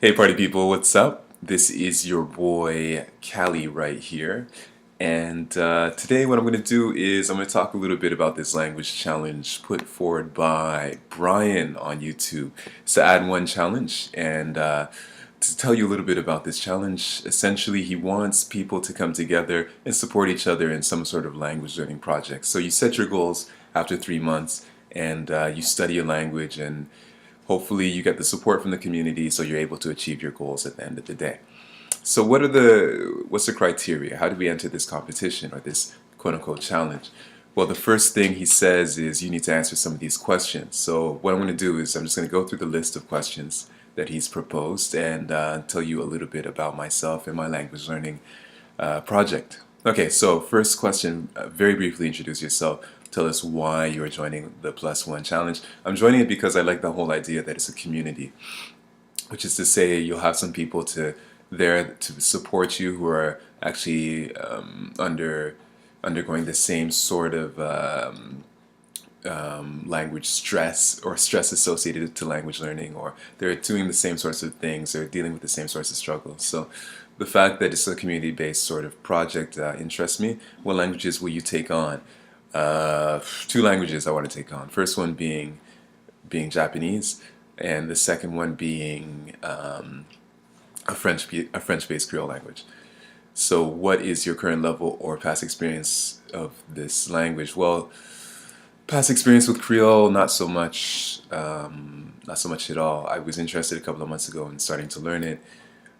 Hey party people, what's up? This is your boy Callie right here. And today what I'm going to do is I'm going to talk a little bit about this language challenge put forward by Brian on YouTube. It's the Add One challenge. And to tell you a little bit about this challenge, essentially he wants people to come together and support each other in some sort of language learning project. So you set your goals after 3 months and you study a language and hopefully you get the support from the community so you're able to achieve your goals at the end of the day. So what's the criteria? How do we enter this competition or this quote unquote challenge? Well, the first thing he says is you need to answer some of these questions. So what I'm going to do is I'm just going to go through the list of questions that he's proposed and tell you a little bit about myself and my language learning project. Okay, so first question, very briefly introduce yourself. Tell us why you're joining the Plus One Challenge. I'm joining it because I like the whole idea that it's a community, which is to say you'll have some people there to support you who are actually undergoing the same sort of language stress or stress associated to language learning, or they're doing the same sorts of things, they're dealing with the same sorts of struggles. So the fact that it's a community-based sort of project interests me. What languages will you take on? Two languages I want to take on. First one being Japanese, and the second one being a French-based Creole language. So, what is your current level or past experience of this language? Well, past experience with Creole, not so much, not so much at all. I was interested a couple of months ago in starting to learn it,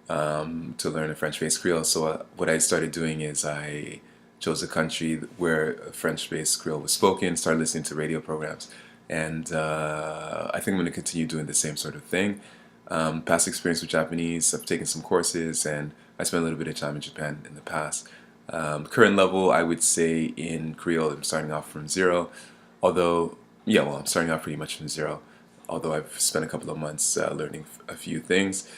to learn a French-based Creole. So, what I started doing is I chose a country where French-based Creole was spoken, started listening to radio programs, and I think I'm going to continue doing the same sort of thing. Past experience with Japanese, I've taken some courses, and I spent a little bit of time in Japan in the past. Current level, I would say in Creole, I'm starting off from zero, although, yeah, well, I'm starting off pretty much from zero, although I've spent a couple of months learning a few things.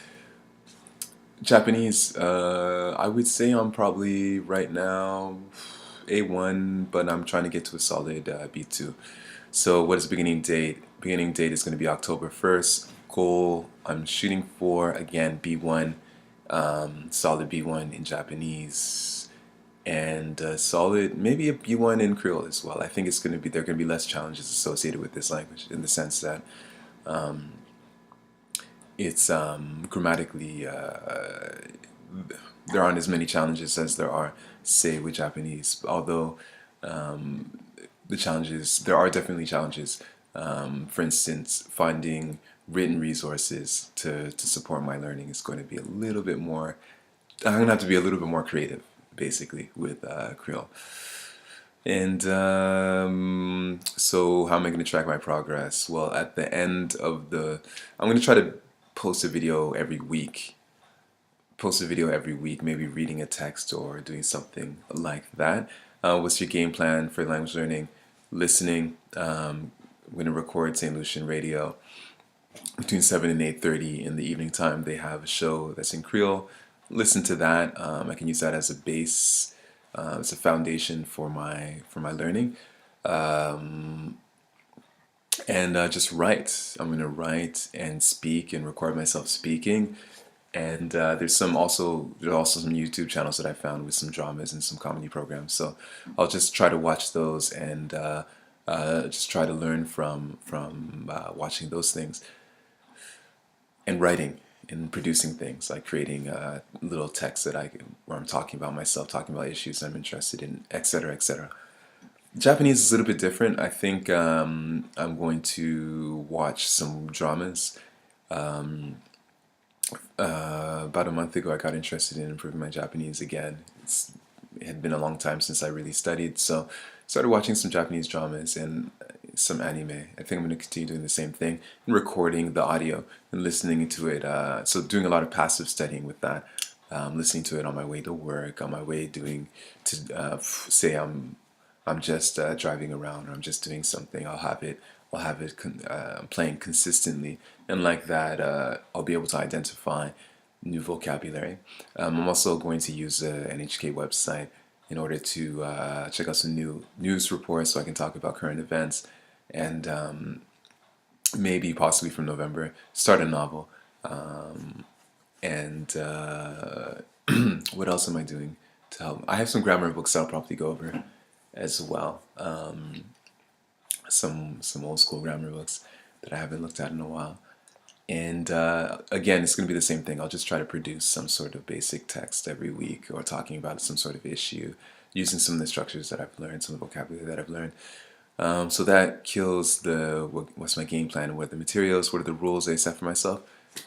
Japanese, I would say I'm probably right now A1, but I'm trying to get to a solid B2. So what is the beginning date? Beginning date is going to be October 1st. Goal I'm shooting for, again, B1, solid B1 in Japanese, and solid, maybe a B1 in Creole as well. I think there are going to be less challenges associated with this language in the sense that it's grammatically there aren't as many challenges as there are, say, with Japanese. Although there are definitely challenges. For instance, finding written resources to support my learning is going to be a little bit more. I'm going to have to be a little bit more creative, basically, with Creole. And so, how am I going to track my progress? Well, at the end of I'm going to try to post a video every week. Maybe reading a text or doing something like that. What's your game plan for language learning? Listening. I'm going to record St. Lucian Radio between 7 and 8:30 in the evening time. They have a show that's in Creole. Listen to that. I can use that as a base, as a foundation for my learning, and just write. I'm gonna write and speak and record myself speaking. And there's also some YouTube channels that I found with some dramas and some comedy programs. So I'll just try to watch those and just try to learn from watching those things and writing and producing things like creating little texts where I'm talking about myself, talking about issues I'm interested in, etc., etc. Japanese is a little bit different. I think I'm going to watch some dramas. About a month ago, I got interested in improving my Japanese again. It had been a long time since I really studied, so started watching some Japanese dramas and some anime. I think I'm going to continue doing the same thing and recording the audio and listening to it. So doing a lot of passive studying with that, listening to it on my way to work, on my way say I'm just driving around or I'm just doing something. I'll have it playing consistently, and like that, I'll be able to identify new vocabulary. I'm also going to use the NHK website in order to check out some new news reports so I can talk about current events, and maybe possibly from November start a novel. And what else am I doing to help? I have some grammar books I'll probably go over as well. Some old school grammar books that I haven't looked at in a while. And again, it's going to be the same thing. I'll just try to produce some sort of basic text every week, or talking about some sort of issue, using some of the structures that I've learned, some of the vocabulary that I've learned. So that kills the what's my game plan, what are the materials, what are the rules I set for myself.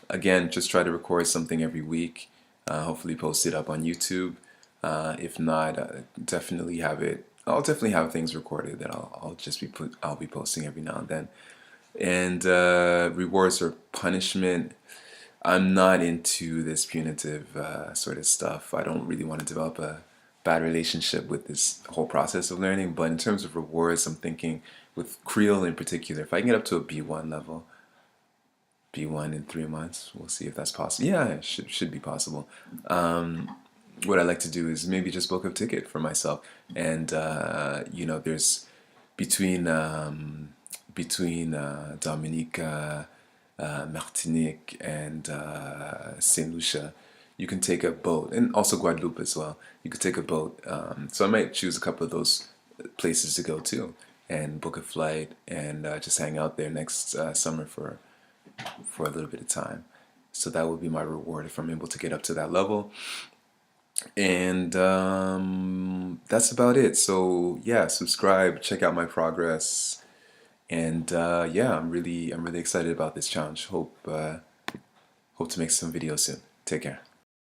Again, just try to record something every week, hopefully post it up on YouTube. If not, definitely have it. I'll definitely have things recorded that I'll be posting every now and then. And rewards or punishment, I'm not into this punitive sort of stuff. I don't really want to develop a bad relationship with this whole process of learning. But in terms of rewards, I'm thinking with Creole in particular, if I can get up to a B1 level, B1 in 3 months, we'll see if that's possible. Yeah, it should be possible. What I like to do is maybe just book a ticket for myself, and there's between Dominica, Martinique, and Saint Lucia, you can take a boat, and also Guadeloupe as well. You could take a boat. So I might choose a couple of those places to go to, and book a flight, and just hang out there next summer for a little bit of time. So that would be my reward if I'm able to get up to that level. And that's about it. So yeah, subscribe, check out my progress, and yeah, I'm really excited about this challenge. Hope to make some videos soon. Take care.